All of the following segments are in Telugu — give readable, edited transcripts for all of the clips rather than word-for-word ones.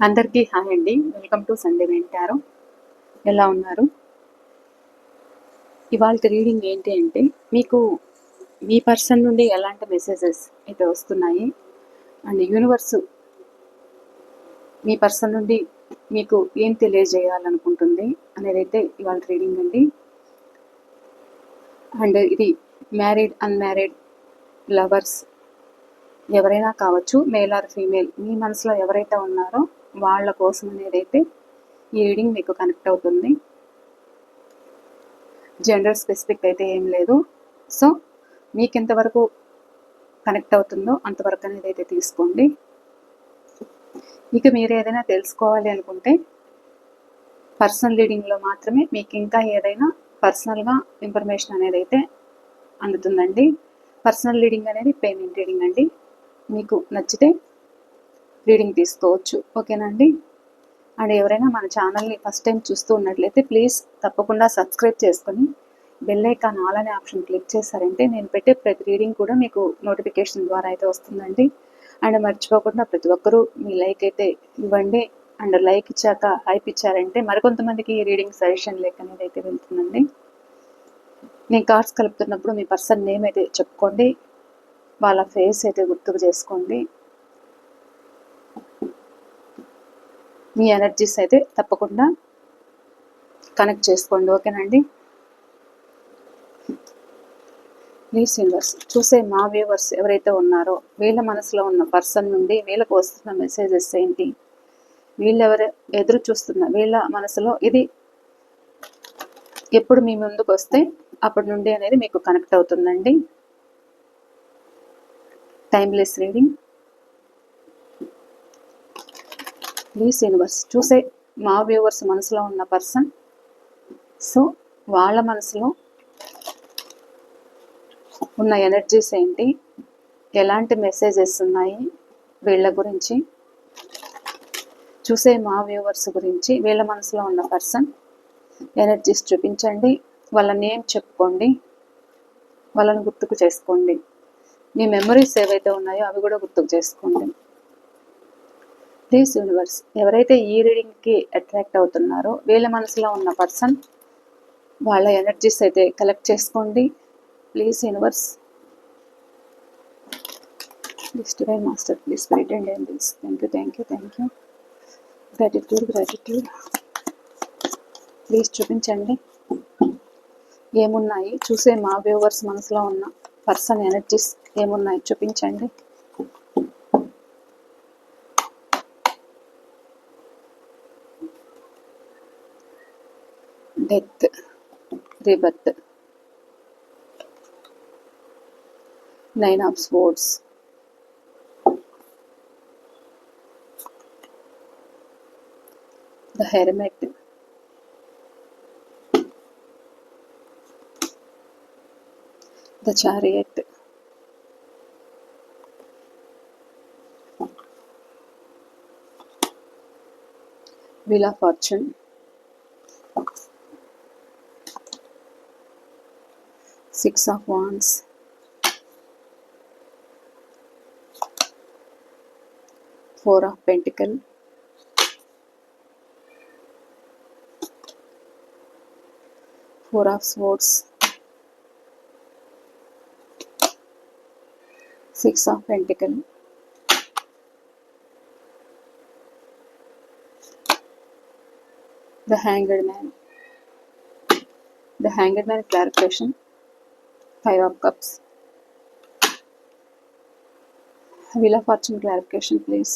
అందరికీ హాయ్ అండి. వెల్కమ్ టు సండే వింటారు. ఎలా ఉన్నారు? ఇవాళ రీడింగ్ ఏంటి అంటే, మీకు మీ పర్సన్ నుండి ఎలాంటి మెసేజెస్ అయితే వస్తున్నాయి అండ్ యూనివర్స్ మీ పర్సన్ నుండి మీకు ఏం తెలియజేయాలనుకుంటుంది అనేది అయితే ఇవాళ రీడింగ్ అండి. అండ్ ఇది మ్యారీడ్ అన్మ్యారీడ్ లవర్స్ ఎవరైనా కావచ్చు, మేల్ ఆర్ ఫీమేల్, మీ మనసులో ఎవరైతే ఉన్నారో వాళ్ళ కోసం అనేది అయితే ఈ రీడింగ్ మీకు కనెక్ట్ అవుతుంది. జెండర్ స్పెసిఫిక్ అయితే ఏం లేదు. సో మీకు ఎంతవరకు కనెక్ట్ అవుతుందో అంతవరకు అనేది అయితే తీసుకోండి. ఇక మీరు ఏదైనా తెలుసుకోవాలి అనుకుంటే పర్సనల్ రీడింగ్లో మాత్రమే మీకు ఇంకా ఏదైనా పర్సనల్గా ఇన్ఫర్మేషన్ అనేది అయితే అందుతుందండి. పర్సనల్ రీడింగ్ అనేది పేమెంట్ రీడింగ్ అండి. మీకు నచ్చితే రీడింగ్ తీసుకోవచ్చు, ఓకేనా అండి. అండ్ ఎవరైనా మన ఛానల్ని ఫస్ట్ టైం చూస్తూ ఉన్నట్లయితే ప్లీజ్ తప్పకుండా సబ్స్క్రైబ్ చేసుకొని బెల్ ఐకాన్ ఆల్ అనే ఆప్షన్ క్లిక్ చేశారంటే నేను పెట్టే ప్రతి రీడింగ్ కూడా మీకు నోటిఫికేషన్ ద్వారా అయితే వస్తుందండి. అండ్ మర్చిపోకుండా ప్రతి ఒక్కరూ మీ లైక్ అయితే ఇవ్వండి. అండ్ లైక్ ఇచ్చాక హైప్ ఇచ్చారంటే మరికొంతమందికి ఈ రీడింగ్ సజెషన్ లైక్ అనేది అయితే వెళ్తుందండి. నేను కార్డ్స్ కలుపుతున్నప్పుడు మీ పర్సన్ నేమ్ అయితే చెప్పుకోండి, వాళ్ళ ఫేస్ అయితే గుర్తుకు చేసుకోండి. మీ ఎనర్జీస్ అయితే తప్పకుండా కనెక్ట్ చేసుకోండి, ఓకేనండి. ప్లీజ్ యూనివర్స్ చూసే మా వ్యూవర్స్ ఎవరైతే ఉన్నారో వీళ్ళ మనసులో ఉన్న పర్సన్ నుండి వీళ్ళకు వస్తున్న మెసేజెస్ ఏంటి, వీళ్ళెవరు ఎదురు చూస్తున్న వీళ్ళ మనసులో ఇది ఎప్పుడు మీ ముందుకు వస్తే అప్పటి నుండి అనేది మీకు కనెక్ట్ అవుతుందండి. Timeless reading. ప్లీజ్ యూనివర్స్ చూసే మా వ్యూవర్స్ మనసులో ఉన్న పర్సన్, సో వాళ్ళ మనసులో ఉన్న ఎనర్జీస్ ఏంటి, ఎలాంటి మెసేజెస్ ఉన్నాయి వీళ్ళ గురించి, చూసే మా వ్యూవర్స్ గురించి వీళ్ళ మనసులో ఉన్న పర్సన్ ఎనర్జీస్ చూపించండి. వాళ్ళ నేమ్ చెప్పుకోండి, వాళ్ళని గుర్తుకు చేసుకోండి. మీ మెమరీస్ ఏవైతే ఉన్నాయో అవి కూడా గుర్తుకు చేసుకోండి. ప్లీజ్ యూనివర్స్ ఎవరైతే ఈ రీడింగ్కి అట్రాక్ట్ అవుతున్నారో వీళ్ళ మనసులో ఉన్న పర్సన్ వాళ్ళ ఎనర్జీస్ అయితే కలెక్ట్ చేసుకోండి. Please universe. Please divine master, please spirit and angels, thank you. Gratitude. Please చూపించండి ఏమున్నాయి, చూసే మా వ్యూవర్స్ మనసులో ఉన్న పర్సన్ ఎనర్జీస్ ఏమున్నాయి చూపించండి. Death, rebirth, 9 of swords, the hermit, the chariot, wheel of fortune, 6 of wands, Four of Pentacles, Four of Swords, 6 of Pentacles, the Hanged Man. The Hanged Man clarification, 5 of Cups, Wheel of Fortune clarification please.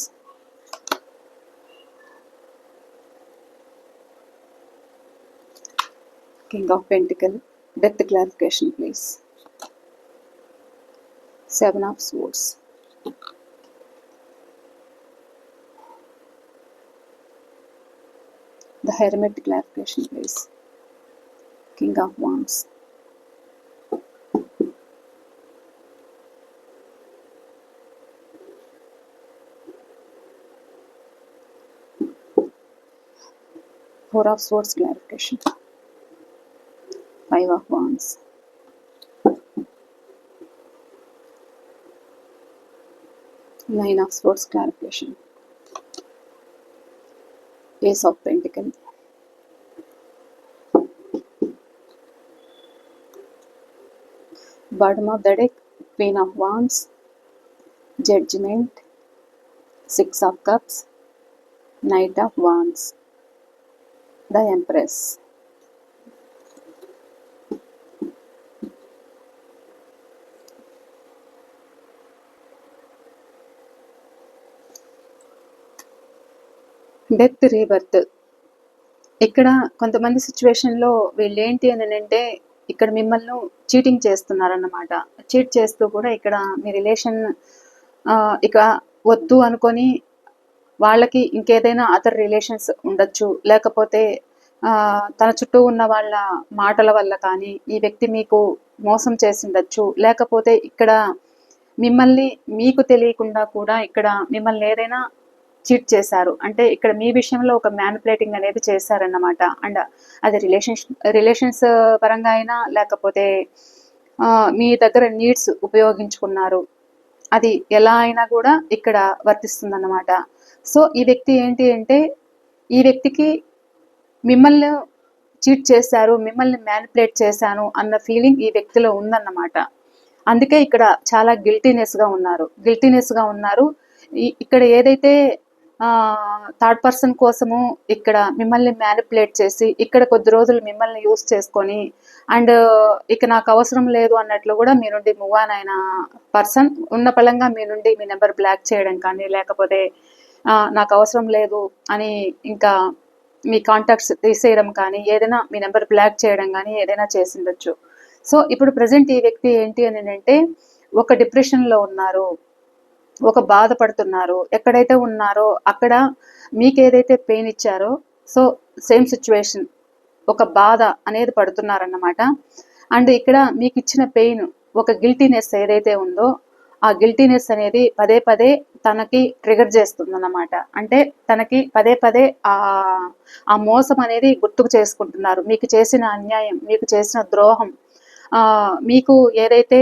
King of Pentacles, Death clarification please. 7 of Swords, the Hermit clarification please. King of Wands, Four of Swords clarification, 5 of Wands, Nine of Swords clarification, Ace of Pentacles, bottom of the deck, Queen of Wands, Judgment, Six of Cups, Knight of Wands, the Empress. Death, rebirth. ఇక్కడ కొంతమంది సిచ్యువేషన్లో వీళ్ళు ఏంటి అని అంటే ఇక్కడ మిమ్మల్ని చీటింగ్ చేస్తున్నారన్నమాట. చీట్ చేస్తూ కూడా ఇక్కడ మీ రిలేషన్ ఇక వద్దు అనుకొని వాళ్ళకి ఇంకేదైనా అదర్ రిలేషన్స్ ఉండొచ్చు, లేకపోతే తన చుట్టూ ఉన్న వాళ్ళ మాటల వల్ల కానీ ఈ వ్యక్తి మీకు మోసం చేసిండొచ్చు, లేకపోతే ఇక్కడ మిమ్మల్ని మీకు తెలియకుండా కూడా ఇక్కడ మిమ్మల్ని ఏదైనా చీట్ చేశారు అంటే ఇక్కడ మీ విషయంలో ఒక మ్యానిపులేటింగ్ అనేది చేశారన్నమాట. అండ్ అది రిలేషన్స్ పరంగా అయినా లేకపోతే మీ దగ్గర నీడ్స్ ఉపయోగించుకున్నారు, అది ఎలా అయినా కూడా ఇక్కడ వర్తిస్తుందన్నమాట. సో ఈ వ్యక్తి ఏంటి అంటే ఈ వ్యక్తికి మిమ్మల్ని చీట్ చేశారు, మిమ్మల్ని మ్యానిపులేట్ చేశాను అన్న ఫీలింగ్ ఈ వ్యక్తిలో ఉందన్నమాట. అందుకే ఇక్కడ చాలా గిల్టీనెస్గా ఉన్నారు. ఇక్కడ ఏదైతే థర్డ్ పర్సన్ కోసము ఇక్కడ మిమ్మల్ని మ్యానిపులేట్ చేసి ఇక్కడ కొద్ది రోజులు మిమ్మల్ని యూస్ చేసుకొని అండ్ ఇక నాకు అవసరం లేదు అన్నట్లు కూడా మీ నుండి మూవ్ ఆన్ అయిన పర్సన్ ఉన్న పలంగా మీ నుండి మీ నెంబర్ బ్లాక్ చేయడం కానీ లేకపోతే నాకు అవసరం లేదు అని ఇంకా మీ కాంటాక్ట్స్ తీసేయడం కానీ ఏదైనా మీ నెంబర్ బ్లాక్ చేయడం కానీ ఏదైనా చేసిండొచ్చు. సో ఇప్పుడు ప్రజెంట్ ఈ వ్యక్తి ఏంటి అని అంటే ఒక డిప్రెషన్లో ఉన్నారు, ఒక బాధపడుతున్నారు. ఎక్కడైతే ఉన్నారో అక్కడ మీకు ఏదైతే పెయిన్ ఇచ్చారో సో సేమ్ సిచ్యువేషన్ ఒక బాధ అనేది పడుతున్నారన్నమాట. అండ్ ఇక్కడ మీకు ఇచ్చిన పెయిన్ ఒక గిల్టీనెస్ ఏదైతే ఉందో ఆ గిల్టీనెస్ అనేది పదే పదే తనకి ట్రిగర్ చేస్తుందన్నమాట. అంటే తనకి పదే పదే ఆ మోసం అనేది గుర్తుకు చేసుకుంటున్నారు. మీకు చేసిన అన్యాయం, మీకు చేసిన ద్రోహం, మీకు ఏదైతే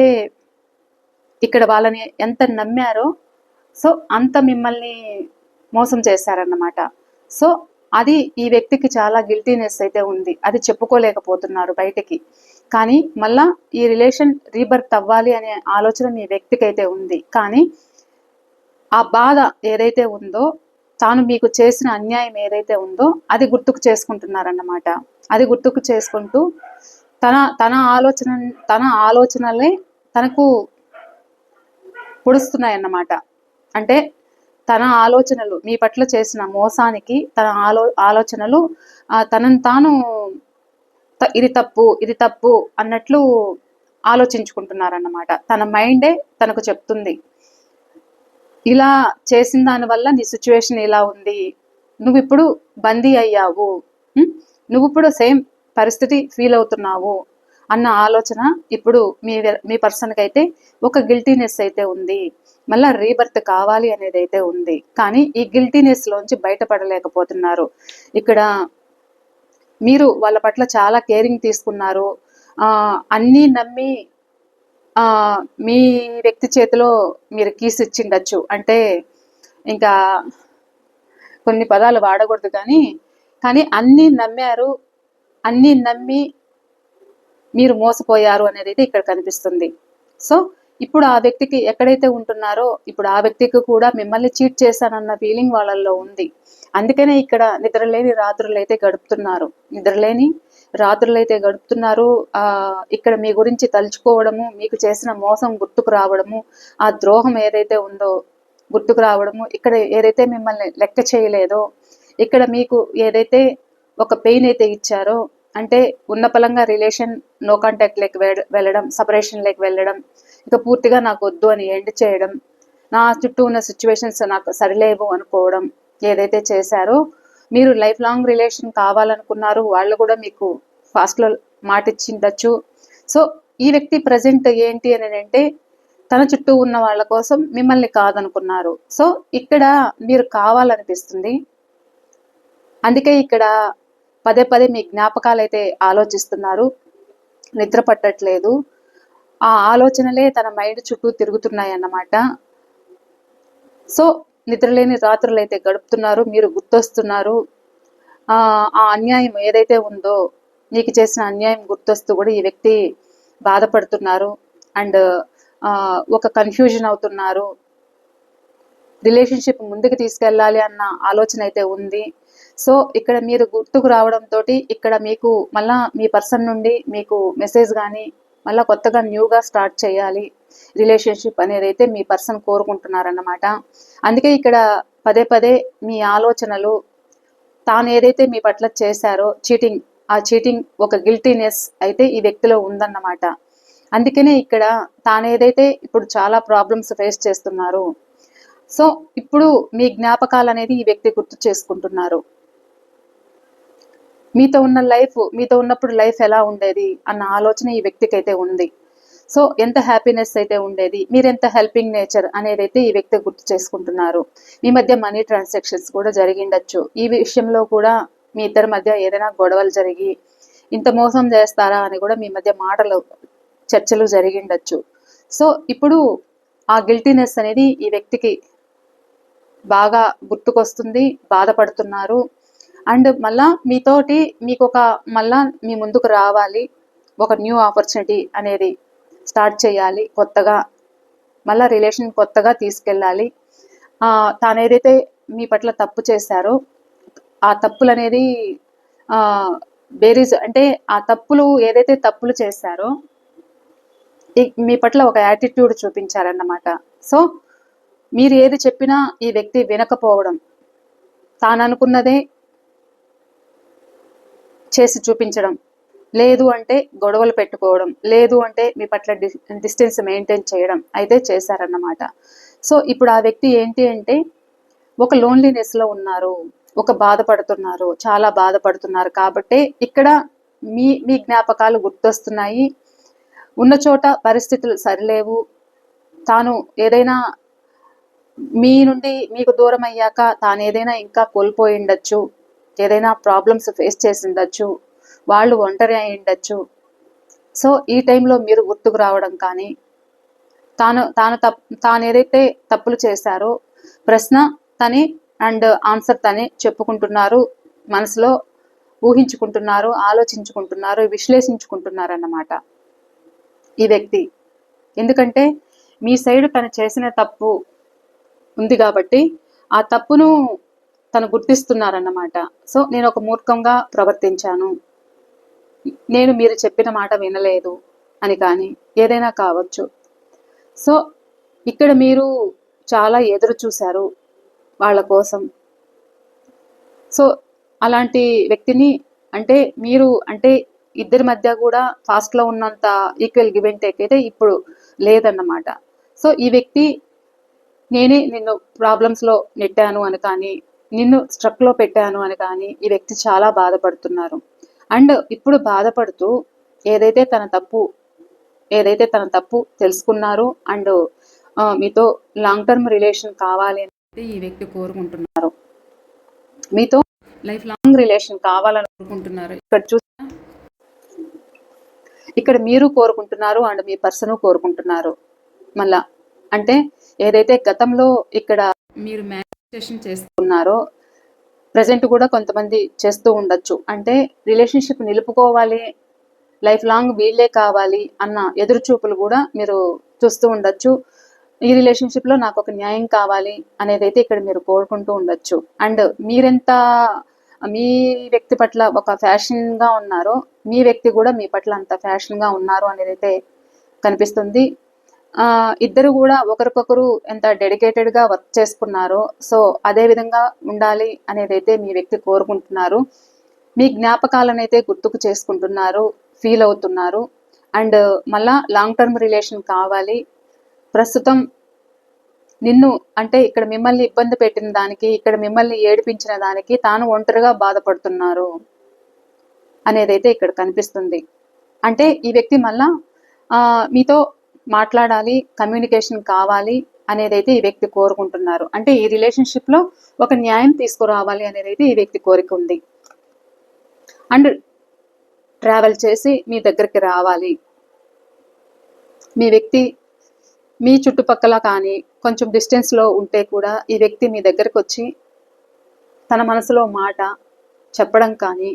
ఇక్కడ వాళ్ళని ఎంత నమ్మారో సో అంత మిమ్మల్ని మోసం చేశారన్నమాట. సో అది ఈ వ్యక్తికి చాలా గిల్టీనెస్ అయితే ఉంది, అది చెప్పుకోలేకపోతున్నారు బయటికి. కానీ మళ్ళా ఈ రిలేషన్ రీబర్త్ అవ్వాలి అనే ఆలోచన మీ వ్యక్తికి అయితే ఉంది. కానీ ఆ బాధ ఏదైతే ఉందో తాను మీకు చేసిన అన్యాయం ఏదైతే ఉందో అది గుర్తుకు చేసుకుంటున్నారన్నమాట. అది గుర్తుకు చేసుకుంటూ తన ఆలోచనలే తనకు పొడుస్తున్నాయన్నమాట. అంటే తన ఆలోచనలు మీ పట్ల చేసిన మోసానికి తన ఆలోచనలు తనను తాను ఇది తప్పు అన్నట్లు ఆలోచించుకుంటున్నారన్నమాట. తన మైండే తనకు చెప్తుంది ఇలా చేసిన దానివల్ల నీ సిచ్యువేషన్ ఇలా ఉంది, నువ్వు ఇప్పుడు బందీ అయ్యావు, నువ్వు ఇప్పుడు సేమ్ పరిస్థితి ఫీల్ అవుతున్నావు అన్న ఆలోచన ఇప్పుడు మీ పర్సన్కి అయితే ఒక గిల్టీనెస్ అయితే ఉంది. మళ్ళీ రీబర్త్ కావాలి అనేది అయితే ఉంది. కానీ ఈ గిల్టీనెస్ లోంచి బయటపడలేకపోతున్నారు. ఇక్కడ మీరు వాళ్ళ పట్ల చాలా కేరింగ్ తీసుకున్నారు, అన్నీ నమ్మి మీ వ్యక్తి చేతిలో మీరు కీస్ ఇచ్చిండొచ్చు. అంటే ఇంకా కొన్ని పదాలు వాడకూడదు కానీ అన్నీ నమ్మారు, అన్నీ నమ్మి మీరు మోసపోయారు అనేది అయితే ఇక్కడ కనిపిస్తుంది. సో ఇప్పుడు ఆ వ్యక్తికి ఎక్కడైతే ఉంటున్నారో ఇప్పుడు ఆ వ్యక్తికి కూడా మిమ్మల్ని చీట్ చేశానన్న ఫీలింగ్ వాళ్ళల్లో ఉంది. అందుకనే ఇక్కడ నిద్రలేని రాత్రులైతే గడుపుతున్నారు. ఇక్కడ మీ గురించి తలుచుకోవడము, మీకు చేసిన మోసం గుర్తుకు రావడము, ఆ ద్రోహం ఏదైతే ఉందో గుర్తుకు రావడము, ఇక్కడ ఏదైతే మిమ్మల్ని లెక్క చేయలేదో, ఇక్కడ మీకు ఏదైతే ఒక పెయిన్ అయితే ఇచ్చారో అంటే ఉన్న పలంగా రిలేషన్ నో కాంటాక్ట్ లెక్ వెళ్ళడం, సపరేషన్ లెక్ వెళ్ళడం, ఇక పూర్తిగా నాకు వద్దు అని ఎండ్ చేయడం, నా చుట్టూ ఉన్న సిచ్యువేషన్స్ నాకు సరిలేవు అనుకోవడం ఏదైతే చేశారో, మీరు లైఫ్ లాంగ్ రిలేషన్ కావాలనుకున్నారు, వాళ్ళు కూడా మీకు ఫాస్ట్లో మాట ఇచ్చిండొచ్చు. సో ఈ వ్యక్తి ప్రజెంట్ ఏంటి అని అంటే తన చుట్టూ ఉన్న వాళ్ళ కోసం మిమ్మల్ని కాదనుకున్నారు. సో ఇక్కడ మీరు కావాలనిపిస్తుంది. అందుకే ఇక్కడ పదే పదే మీ జ్ఞాపకాలు అయితే ఆలోచిస్తున్నారు, నిద్ర పట్టట్లేదు, ఆ ఆలోచనలే తన మైండ్ చుట్టూ తిరుగుతున్నాయి అన్నమాట. సో నిద్రలేని రాత్రులు అయితే గడుపుతున్నారు, మీరు గుర్తొస్తున్నారు. ఆ అన్యాయం ఏదైతే ఉందో, నీకు చేసిన అన్యాయం గుర్తొస్తూ కూడా ఈ వ్యక్తి బాధపడుతున్నారు అండ్ ఒక కన్ఫ్యూజన్ అవుతున్నారు. రిలేషన్షిప్ ముందుకు తీసుకెళ్ళాలి అన్న ఆలోచన అయితే ఉంది. సో ఇక్కడ మీరు గుర్తుకు రావడంతో ఇక్కడ మీకు మళ్ళా మీ పర్సన్ నుండి మీకు మెసేజ్ కానీ మళ్ళీ కొత్తగా న్యూగా స్టార్ట్ చేయాలి రిలేషన్షిప్ అనేది అయితే మీ పర్సన్ కోరుకుంటున్నారన్నమాట. అందుకే ఇక్కడ పదే పదే మీ ఆలోచనలు, తాను ఏదైతే మీ పట్ల చేశారో చీటింగ్, ఆ చీటింగ్ ఒక గిల్టీనెస్ అయితే ఈ వ్యక్తిలో ఉందన్నమాట. అందుకనే ఇక్కడ తాను ఏదైతే ఇప్పుడు చాలా ప్రాబ్లమ్స్ ఫేస్ చేస్తున్నారు, సో ఇప్పుడు మీ జ్ఞాపకాలు అనేది ఈ వ్యక్తి గుర్తు చేసుకుంటున్నారు. మీతో ఉన్నప్పుడు లైఫ్ ఎలా ఉండేది అన్న ఆలోచన ఈ వ్యక్తికి అయితే ఉంది. సో ఎంత హ్యాపీనెస్ అయితే ఉండేది, మీరెంత హెల్పింగ్ నేచర్ అనేది అయితే ఈ వ్యక్తి గుర్తు చేసుకుంటున్నారు. మీ మధ్య మనీ ట్రాన్సాక్షన్స్ కూడా జరిగిండొచ్చు. ఈ విషయంలో కూడా మీ ఇద్దరి మధ్య ఏదైనా గొడవలు జరిగి ఇంత మోసం చేస్తారా అని కూడా మీ మధ్య చర్చలు జరిగిండొచ్చు. సో ఇప్పుడు ఆ గిల్టీనెస్ అనేది ఈ వ్యక్తికి బాగా గుర్తుకొస్తుంది, బాధపడుతున్నారు. అండ్ మళ్ళా మీతోటి మీకు మళ్ళా మీ ముందుకు రావాలి, ఒక న్యూ ఆపర్చునిటీ అనేది స్టార్ట్ చేయాలి, కొత్తగా మళ్ళా రిలేషన్ కొత్తగా తీసుకెళ్ళాలి. తాను ఏదైతే మీ పట్ల తప్పు చేశారో ఆ తప్పులు అనేది బేరీజ్ అంటే ఆ తప్పులు ఏదైతే తప్పులు చేశారో మీ పట్ల ఒక యాటిట్యూడ్ చూపించారన్నమాట. సో మీరు ఏది చెప్పినా ఈ వ్యక్తి వినకపోవడం, తాను అనుకున్నదే చేసి చూపించడం, లేదు అంటే గొడవలు పెట్టుకోవడం, లేదు అంటే మీ పట్ల డిస్టెన్స్ మెయింటైన్ చేయడం అయితే చేశారన్నమాట. సో ఇప్పుడు ఆ వ్యక్తి ఏంటి అంటే ఒక లోన్లీనెస్లో ఉన్నారు, ఒక బాధపడుతున్నారు, చాలా బాధపడుతున్నారు. కాబట్టి ఇక్కడ మీ జ్ఞాపకాలు గుర్తొస్తున్నాయి. ఉన్న చోట పరిస్థితులు సరిలేవు. తాను ఏదైనా మీ నుండి మీకు దూరం అయ్యాక తాను ఏదైనా ఇంకా కోల్పోయి ఉండొచ్చు, ఏదైనా ప్రాబ్లమ్స్ ఫేస్ చేసి ఉండొచ్చు, వాళ్ళు ఒంటరి అయి ఉండొచ్చు. సో ఈ టైంలో మీరు గుర్తుకు రావడం కానీ, తాను ఏదైతే తప్పులు చేశారో ప్రశ్న తనే అండ్ ఆన్సర్ తనే చెప్పుకుంటున్నారు, మనసులో ఊహించుకుంటున్నారు, ఆలోచించుకుంటున్నారు, విశ్లేషించుకుంటున్నారు అన్నమాట ఈ వ్యక్తి. ఎందుకంటే మీ సైడ్ తను చేసిన తప్పు ఉంది కాబట్టి ఆ తప్పును తను గుర్తిస్తున్నారన్నమాట. సో నేను ఒక మూర్ఖంగా ప్రవర్తించాను, నేను మీరు చెప్పిన మాట వినలేదు అని కానీ ఏదైనా కావచ్చు. సో ఇక్కడ మీరు చాలా ఎదురు చూశారు వాళ్ళ కోసం. సో అలాంటి వ్యక్తిని అంటే ఇద్దరి మధ్య కూడా ఫాస్ట్లో ఉన్నంత ఈక్వల్ గివ్ అండ్ టేక్ అయితే ఇప్పుడు లేదన్నమాట. సో ఈ వ్యక్తి నేనే నిన్ను ప్రాబ్లమ్స్లో నెట్టాను అని కానీ, నిన్ను స్ట్రక్లో పెట్టాను అని కానీ ఈ వ్యక్తి చాలా బాధపడుతున్నారు. అండ్ ఇప్పుడు బాధపడుతూ ఏదైతే తన తప్పు తెలుసుకున్నారు అండ్ మీతో లాంగ్ టర్మ్ రిలేషన్ కావాలి అని ఈ వ్యక్తి కోరుకుంటున్నారు, మీతో లైఫ్ లాంగ్ రిలేషన్ కావాలని కోరుకుంటున్నారు. ఇక్కడ మీరు కోరుకుంటున్నారు అండ్ మీ పర్సన్ కోరుకుంటున్నారు. మళ్ళా అంటే ఏదైతే గతంలో ఇక్కడ మీరు మేనిఫెస్టేషన్ చేస్తున్నారో ప్రజెంట్ కూడా కొంతమంది చేస్తూ ఉండొచ్చు. అంటే రిలేషన్షిప్ నిలుపుకోవాలి, లైఫ్ లాంగ్ వీళ్ళే కావాలి అన్న ఎదురు చూపులు కూడా మీరు చూస్తూ ఉండొచ్చు. ఈ రిలేషన్షిప్లో నాకు ఒక న్యాయం కావాలి అనేది అయితే ఇక్కడ మీరు కోరుకుంటూ ఉండొచ్చు. అండ్ మీరెంత మీ వ్యక్తి పట్ల ఒక ఫ్యాషన్గా ఉన్నారో మీ వ్యక్తి కూడా మీ పట్ల అంత ఫ్యాషన్గా ఉన్నారు అనేది అయితే కనిపిస్తుంది. ఇద్దరు కూడా ఒకరికొకరు ఎంత డెడికేటెడ్గా వర్క్ చేసుకున్నారో సో అదే విధంగా ఉండాలి అనేది అయితే మీ వ్యక్తి కోరుకుంటున్నారు. మీ జ్ఞాపకాలను అయితే గుర్తుకు చేసుకుంటున్నారు, ఫీల్ అవుతున్నారు. అండ్ మళ్ళా లాంగ్ టర్మ్ రిలేషన్ కావాలి. ప్రస్తుతం నిన్ను అంటే ఇక్కడ మిమ్మల్ని ఇబ్బంది పెట్టిన దానికి, ఇక్కడ మిమ్మల్ని ఏడిపించిన దానికి తాను ఒంటరిగా బాధపడుతున్నారు అనేది అయితే ఇక్కడ కనిపిస్తుంది. అంటే ఈ వ్యక్తి మళ్ళా మీతో మాట్లాడాలి, కమ్యూనికేషన్ కావాలి అనేది అయితే ఈ వ్యక్తి కోరుకుంటున్నారు. అంటే ఈ రిలేషన్షిప్లో ఒక న్యాయం తీసుకురావాలి అనేది అయితే ఈ వ్యక్తి కోరిక ఉంది. అండ్ ట్రావెల్ చేసి మీ దగ్గరికి రావాలి. మీ వ్యక్తి మీ చుట్టుపక్కల కానీ కొంచెం డిస్టెన్స్లో ఉంటే కూడా ఈ వ్యక్తి మీ దగ్గరకు వచ్చి తన మనసులో మాట చెప్పడం కానీ,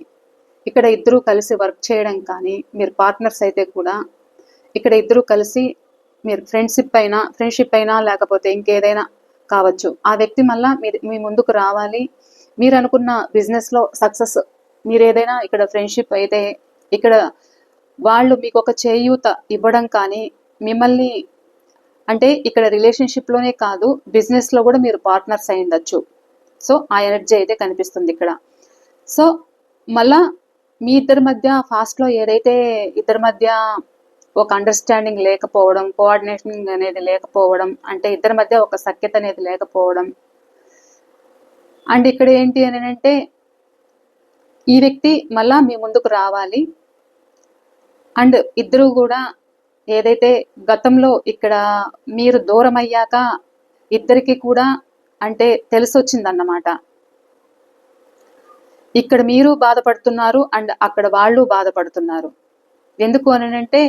ఇక్కడ ఇద్దరూ కలిసి వర్క్ చేయడం కానీ, మీరు పార్ట్నర్స్ అయితే కూడా ఇక్కడ ఇద్దరూ కలిసి మీరు ఫ్రెండ్షిప్ అయినా లేకపోతే ఇంకేదైనా కావచ్చు, ఆ వ్యక్తి మళ్ళా మీ ముందుకు రావాలి. మీరు అనుకున్న బిజినెస్లో సక్సెస్, మీరు ఏదైనా ఇక్కడ ఫ్రెండ్షిప్ అయితే ఇక్కడ వాళ్ళు మీకు ఒక చేయూత ఇవ్వడం కానీ, మిమ్మల్ని అంటే ఇక్కడ రిలేషన్షిప్లోనే కాదు బిజినెస్లో కూడా మీరు పార్ట్నర్స్ అయి ఉండొచ్చు. సో ఆ ఎనర్జీ అయితే కనిపిస్తుంది ఇక్కడ. సో మళ్ళా మీ ఇద్దరి మధ్య ఫాస్ట్లో ఏదైతే ఇద్దరి మధ్య ఒక అండర్స్టాండింగ్ లేకపోవడం, కోఆర్డినేషన్ అనేది లేకపోవడం, అంటే ఇద్దరి మధ్య ఒక సఖ్యత అనేది లేకపోవడం. అండ్ ఇక్కడ ఏంటి అని అంటే ఈ వ్యక్తి మళ్ళా మీ ముందుకు రావాలి. అండ్ ఇద్దరు కూడా ఏదైతే గతంలో ఇక్కడ మీరు దూరం అయ్యాక ఇద్దరికి కూడా అంటే తెలిసొచ్చిందన్నమాట. ఇక్కడ మీరు బాధపడుతున్నారు అండ్ అక్కడ వాళ్ళు బాధపడుతున్నారు. ఎందుకు అని అంటే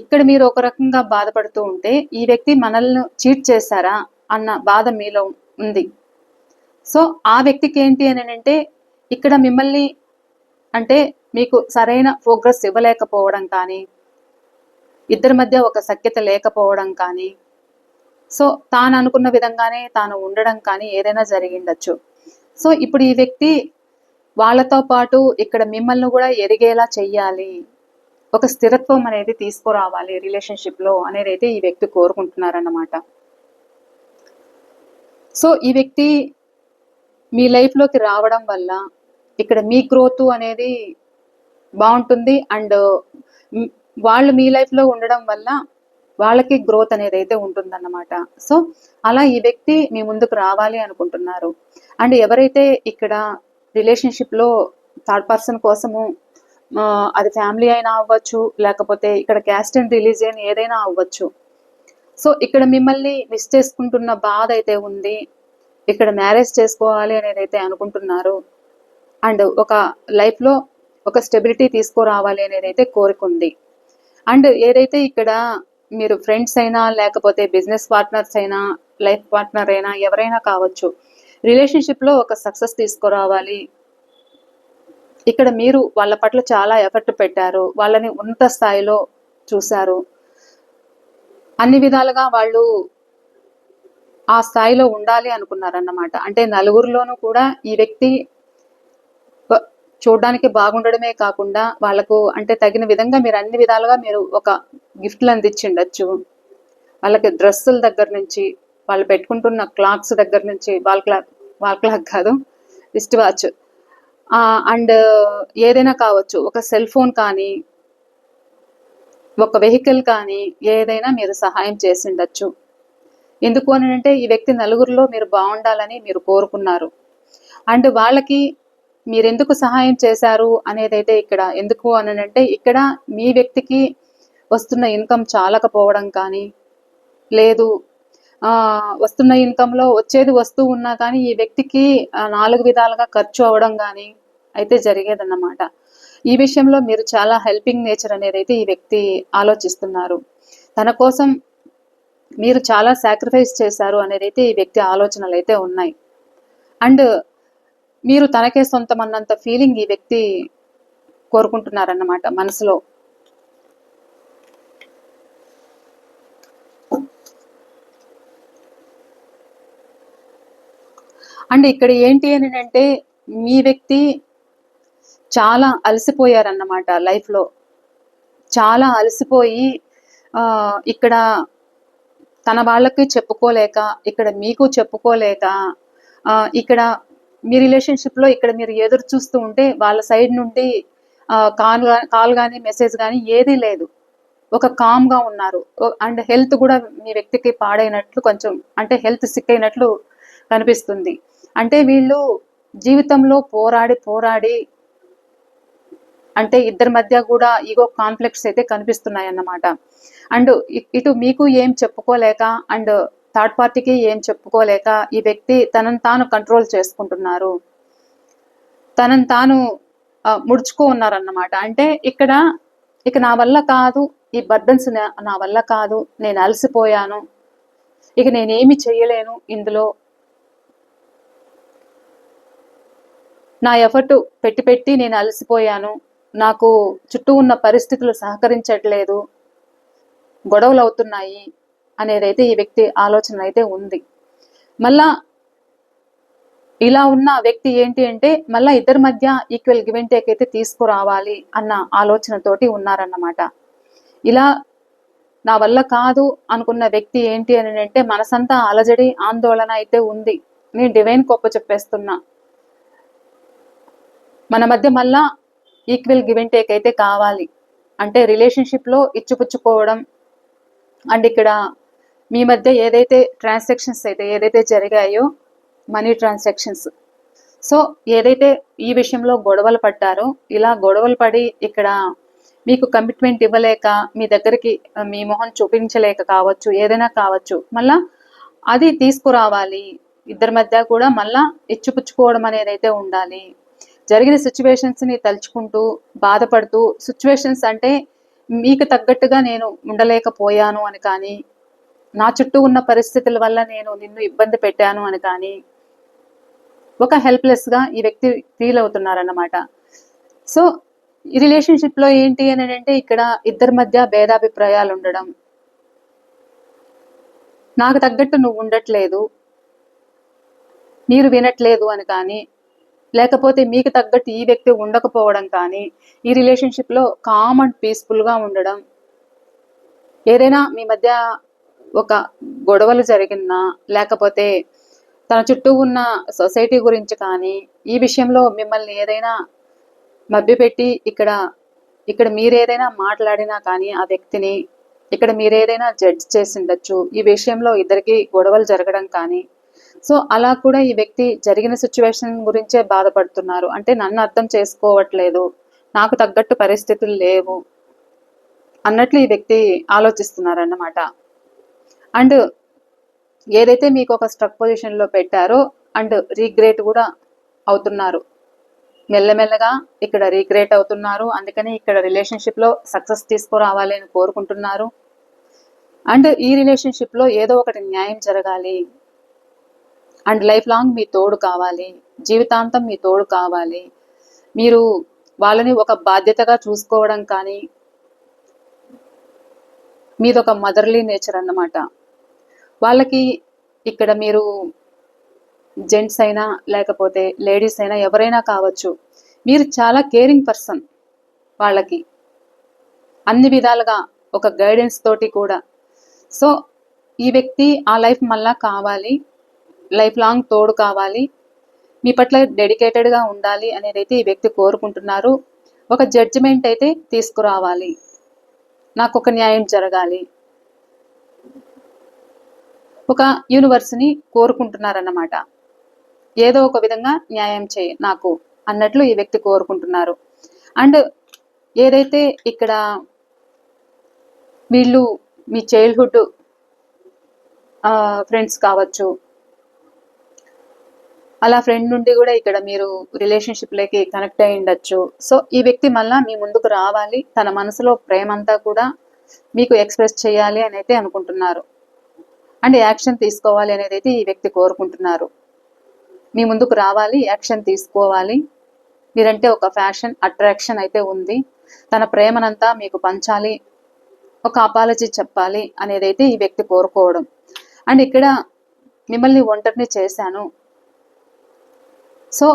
ఇక్కడ మీరు ఒక రకంగా బాధపడుతూ ఉంటే ఈ వ్యక్తి మనల్ని చీట్ చేశారా అన్న బాధ మీలో ఉంది. సో ఆ వ్యక్తికి ఏంటి అని అంటే ఇక్కడ మిమ్మల్ని అంటే మీకు సరైన ప్రోగ్రెస్ ఇవ్వలేకపోవడం కానీ, ఇద్దరి మధ్య ఒక సఖ్యత లేకపోవడం కానీ, సో తాను అనుకున్న విధంగానే తాను ఉండడం కానీ ఏదైనా జరిగిండొచ్చు. సో ఇప్పుడు ఈ వ్యక్తి వాళ్ళతో పాటు ఇక్కడ మిమ్మల్ని కూడా ఎదిగేలా చెయ్యాలి, ఒక స్థిరత్వం అనేది తీసుకురావాలి రిలేషన్షిప్లో అనేది అయితే ఈ వ్యక్తి కోరుకుంటున్నారన్నమాట. సో ఈ వ్యక్తి మీ లైఫ్లోకి రావడం వల్ల ఇక్కడ మీ గ్రోత్ అనేది బాగుంటుంది. అండ్ వాళ్ళు మీ లైఫ్లో ఉండడం వల్ల వాళ్ళకి గ్రోత్ అనేది అయితే ఉంటుందన్నమాట. సో అలా ఈ వ్యక్తి మీ ముందుకు రావాలి అనుకుంటున్నారు. అండ్ ఎవరైతే ఇక్కడ రిలేషన్షిప్లో థర్డ్ పర్సన్ కోసము అది ఫ్యామిలీ అయినా అవ్వచ్చు, లేకపోతే ఇక్కడ క్యాస్ట్ అండ్ రిలీజియన్ ఏదైనా అవ్వచ్చు. సో ఇక్కడ మిమ్మల్ని మిస్ చేసుకుంటున్న బాధ అయితే ఉంది. ఇక్కడ మ్యారేజ్ చేసుకోవాలి అనేది అయితే అనుకుంటున్నారు. అండ్ ఒక లైఫ్లో ఒక స్టెబిలిటీ తీసుకురావాలి అనేది అయితే కోరుకుంది. అండ్ ఏదైతే ఇక్కడ మీరు ఫ్రెండ్స్ అయినా లేకపోతే బిజినెస్ పార్ట్నర్స్ అయినా లైఫ్ పార్ట్నర్ అయినా ఎవరైనా కావచ్చు, రిలేషన్షిప్లో ఒక సక్సెస్ తీసుకురావాలి. ఇక్కడ మీరు వాళ్ళ పట్ల చాలా ఎఫర్ట్ పెట్టారు, వాళ్ళని ఉన్నత స్థాయిలో చూశారు, అన్ని విధాలుగా వాళ్ళు ఆ స్థాయిలో ఉండాలి అనుకున్నారన్నమాట. అంటే నలుగురిలోనూ కూడా ఈ వ్యక్తి చూడడానికి బాగుండడమే కాకుండా వాళ్ళకు అంటే తగిన విధంగా మీరు అన్ని విధాలుగా మీరు ఒక గిఫ్ట్లు అందించిండొచ్చు. వాళ్ళకి డ్రెస్సుల దగ్గర నుంచి, వాళ్ళు పెట్టుకుంటున్న క్లాక్స్ దగ్గర నుంచి, వాల్ క్లాక్ కాదు, రిస్ట్ వాచ్, అండ్ ఏదైనా కావచ్చు, ఒక సెల్ ఫోన్ కానీ, ఒక వెహికల్ కానీ ఏదైనా మీరు సహాయం చేసిండొచ్చు. ఎందుకు అని అంటే ఈ వ్యక్తి నలుగురిలో మీరు బాగుండాలని మీరు కోరుకున్నారు. అండ్ వాళ్ళకి మీరెందుకు సహాయం చేశారు అనేది అయితే ఇక్కడ ఎందుకు అని అంటే ఇక్కడ మీ వ్యక్తికి వస్తున్న ఇన్కమ్ చాలకపోవడం కానీ, లేదు వస్తున్న ఇన్కంలో వచ్చేది వస్తూ ఉన్నా కానీ ఈ వ్యక్తికి 4 విధాలుగా ఖర్చు అవ్వడం కానీ అయితే జరిగేదన్నమాట. ఈ విషయంలో మీరు చాలా హెల్పింగ్ నేచర్ అనేది అయితే ఈ వ్యక్తి ఆలోచిస్తున్నారు. తన కోసం మీరు చాలా సాక్రిఫైస్ చేశారు అనేది అయితే ఈ వ్యక్తి ఆలోచనలు అయితే ఉన్నాయి. అండ్ మీరు తనకే సొంతం అన్నంత ఫీలింగ్ ఈ వ్యక్తి కోరుకుంటున్నారన్నమాట మనసులో. అండ్ ఇక్కడ ఏంటి అని అంటే మీ వ్యక్తి చాలా అలసిపోయారన్నమాట లైఫ్లో. చాలా అలసిపోయి ఇక్కడ తన వాళ్ళకి చెప్పుకోలేక, ఇక్కడ మీకు చెప్పుకోలేక, ఇక్కడ మీ రిలేషన్షిప్లో ఇక్కడ మీరు ఎదురు చూస్తూ ఉంటే వాళ్ళ సైడ్ నుండి కాల్ కానీ మెసేజ్ కానీ ఏదీ లేదు. ఒక కామ్గా ఉన్నారు. అండ్ హెల్త్ కూడా మీ వ్యక్తికి పాడైనట్లు, కొంచెం అంటే హెల్త్ సిక్ అయినట్లు కనిపిస్తుంది. అంటే వీళ్ళు జీవితంలో పోరాడి అంటే ఇద్దరి మధ్య కూడా ఈగో కాన్ఫ్లిక్ట్స్ అయితే కనిపిస్తున్నాయి అన్నమాట. అండ్ ఇటు మీకు ఏం చెప్పుకోలేక అండ్ థర్డ్ పార్టీకి ఏం చెప్పుకోలేక ఈ వ్యక్తి తనను తాను కంట్రోల్ చేసుకుంటున్నారు, తనను తాను ముడుచుకో ఉన్నారన్నమాట. అంటే ఇక నా వల్ల కాదు, ఈ బర్డన్స్ నా వల్ల కాదు, నేను అలసిపోయాను, ఇక నేనేమి చెయ్యలేను ఇందులో, నా ఎఫర్ట్ పెట్టి నేను అలసిపోయాను, నాకు చుట్టూ ఉన్న పరిస్థితులు సహకరించట్లేదు, గొడవలు అవుతున్నాయి అనేదైతే ఈ వ్యక్తి ఆలోచన అయితే ఉంది. మళ్ళా ఇలా ఉన్న వ్యక్తి ఏంటి అంటే మళ్ళా ఇద్దరి మధ్య ఈక్వల్ గివ్ అండ్ టేక్ అయితే తీసుకురావాలి అన్న ఆలోచనతోటి ఉన్నారన్నమాట. ఇలా నా వల్ల కాదు అనుకున్న వ్యక్తి ఏంటి అని అంటే మనసంతా అలజడి ఆందోళన అయితే ఉంది. నేను డివైన్ గొప్ప చెప్పేస్తున్నా, మన మధ్య మళ్ళా ఈక్వల్ గివ్ అండ్ టేక్ అయితే కావాలి అంటే రిలేషన్షిప్లో ఇచ్చిపుచ్చుకోవడం అండ్ ఇక్కడ మీ మధ్య ఏదైతే ట్రాన్సాక్షన్స్ అయితే ఏదైతే జరిగాయో మనీ ట్రాన్సాక్షన్స్, సో ఏదైతే ఈ విషయంలో గొడవలు పడ్డారో ఇలా గొడవలు పడి ఇక్కడ మీకు కమిట్మెంట్ ఇవ్వలేక మీ దగ్గరికి మీ మొహం చూపించలేక కావచ్చు, ఏదైనా కావచ్చు, మళ్ళా అది తీసుకురావాలి. ఇద్దరి మధ్య కూడా మళ్ళా ఇచ్చిపుచ్చుకోవడం అనేది అయితే ఉండాలి. జరిగిన సిచ్యువేషన్స్ని తలుచుకుంటూ బాధపడుతూ, సిచ్యువేషన్స్ అంటే మీకు తగ్గట్టుగా నేను ఉండలేకపోయాను అని కానీ, నా చుట్టూ ఉన్న పరిస్థితుల వల్ల నేను నిన్ను ఇబ్బంది పెట్టాను అని కానీ ఒక హెల్ప్లెస్గా ఈ వ్యక్తి ఫీల్ అవుతున్నారన్నమాట. సో ఈ రిలేషన్షిప్లో ఏంటి అని అంటే ఇక్కడ ఇద్దరి మధ్య భేదాభిప్రాయాలు ఉండడం, నాకు తగ్గట్టు నువ్వు ఉండట్లేదు, మీరు వినట్లేదు అని కానీ, లేకపోతే మీకు తగ్గట్టు ఈ వ్యక్తి ఉండకపోవడం కానీ, ఈ రిలేషన్షిప్లో కామ్ అండ్ పీస్ఫుల్గా ఉండడం, ఏదైనా మీ మధ్య ఒక గొడవలు జరిగినా లేకపోతే తన చుట్టూ ఉన్న సొసైటీ గురించి కానీ ఈ విషయంలో మిమ్మల్ని ఏదైనా మభ్యపెట్టి ఇక్కడ మీరేదైనా మాట్లాడినా కానీ ఆ వ్యక్తిని ఇక్కడ మీరేదైనా జడ్జ్ చేసి ఉండొచ్చు. ఈ విషయంలో ఇద్దరికి గొడవలు జరగడం కానీ, సో అలా కూడా ఈ వ్యక్తి జరిగిన సిచ్యువేషన్ గురించే బాధపడుతున్నారు. అంటే నన్ను అర్థం చేసుకోవట్లేదు, నాకు తగ్గట్టు పరిస్థితులు లేవు అన్నట్లు ఈ వ్యక్తి ఆలోచిస్తున్నారన్నమాట. అండ్ ఏదైతే మీకు ఒక స్ట్రక్ పొజిషన్లో పెట్టారో అండ్ రీగ్రేట్ కూడా అవుతున్నారు, మెల్లమెల్లగా ఇక్కడ రీగ్రేట్ అవుతున్నారు. అందుకని ఇక్కడ రిలేషన్షిప్లో సక్సెస్ తీసుకురావాలి అని కోరుకుంటున్నారు. అండ్ ఈ రిలేషన్షిప్లో ఏదో ఒకటి న్యాయం జరగాలి అండ్ లైఫ్ లాంగ్ మీ తోడు కావాలి, జీవితాంతం మీ తోడు కావాలి, మీరు వాళ్ళని ఒక బాధ్యతగా చూసుకోవడం కానీ, మీదొక మదర్లీ నేచర్ అన్నమాట. వాళ్ళకి ఇక్కడ మీరు జెంట్స్ అయినా లేకపోతే లేడీస్ అయినా ఎవరైనా కావచ్చు, మీరు చాలా కేరింగ్ పర్సన్ వాళ్ళకి అన్ని విధాలుగా ఒక గైడెన్స్ తోటి కూడా. సో ఈ వ్యక్తి ఆ లైఫ్ మళ్ళా కావాలి, లైఫ్ లాంగ్ తోడు కావాలి, మీ పట్ల డెడికేటెడ్గా ఉండాలి అనేది అయితే ఈ వ్యక్తి కోరుకుంటున్నారు. ఒక జడ్జిమెంట్ అయితే తీసుకురావాలి, నాకు ఒక న్యాయం జరగాలి, ఒక యూనివర్స్ని కోరుకుంటున్నారన్నమాట. ఏదో ఒక విధంగా న్యాయం చేయి నాకు అన్నట్లు ఈ వ్యక్తి కోరుకుంటున్నారు. అండ్ ఏదైతే ఇక్కడ వీళ్ళు మీ చైల్డ్హుడ్ ఫ్రెండ్స్ కావచ్చు, అలా ఫ్రెండ్ నుండి కూడా ఇక్కడ మీరు రిలేషన్షిప్లోకి కనెక్ట్ అయి ఉండొచ్చు. సో ఈ వ్యక్తి మళ్ళీ మీ ముందుకు రావాలి, తన మనసులో ప్రేమంతా కూడా మీకు ఎక్స్ప్రెస్ చేయాలి అని అయితే అనుకుంటున్నారు. అండ్ యాక్షన్ తీసుకోవాలి అనేది అయితే ఈ వ్యక్తి కోరుకుంటున్నారు. మీ ముందుకు రావాలి, యాక్షన్ తీసుకోవాలి, మీరంటే ఒక ఫ్యాషన్ అట్రాక్షన్ అయితే ఉంది, తన ప్రేమనంతా మీకు పంచాలి, ఒక అపాలజీ చెప్పాలి అనేది అయితే ఈ వ్యక్తి కోరుకోవడం. అండ్ ఇక్కడ మిమ్మల్ని ఒంటరిని చేశాను, సో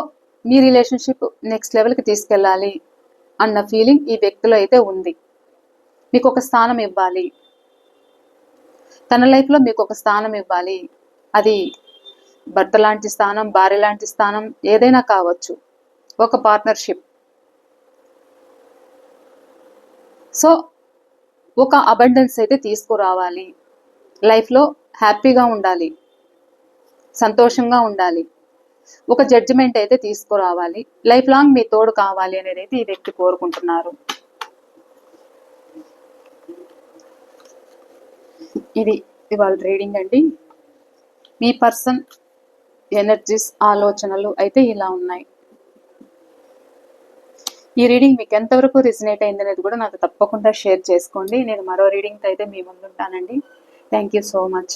మీ రిలేషన్షిప్ నెక్స్ట్ లెవెల్కి తీసుకెళ్ళాలి అన్న ఫీలింగ్ ఈ వ్యక్తిలో అయితే ఉంది. మీకు ఒక స్థానం ఇవ్వాలి, తన లైఫ్లో మీకు ఒక స్థానం ఇవ్వాలి, అది భర్త లాంటి స్థానం, భార్య లాంటి స్థానం, ఏదైనా కావచ్చు, ఒక పార్ట్నర్షిప్. సో ఒక అబండెన్స్ అయితే తీసుకురావాలి, లైఫ్లో హ్యాపీగా ఉండాలి, సంతోషంగా ఉండాలి, ఒక జడ్జిమెంట్ అయితే తీసుకురావాలి, లైఫ్ లాంగ్ మీ తోడు కావాలి అనేది అయితే ఈ వ్యక్తి కోరుకుంటున్నారు. ఇది ఇవాళ రీడింగ్ అండి. మీ పర్సన్ ఎనర్జీస్, ఆలోచనలు అయితే ఇలా ఉన్నాయి. ఈ రీడింగ్ మీకు ఎంతవరకు రిజనేట్ అయింది అనేది కూడా నాకు తప్పకుండా షేర్ చేసుకోండి. నేను మరో రీడింగ్తో అయితే మీ ముందు ఉంటానండి. Thank you so much.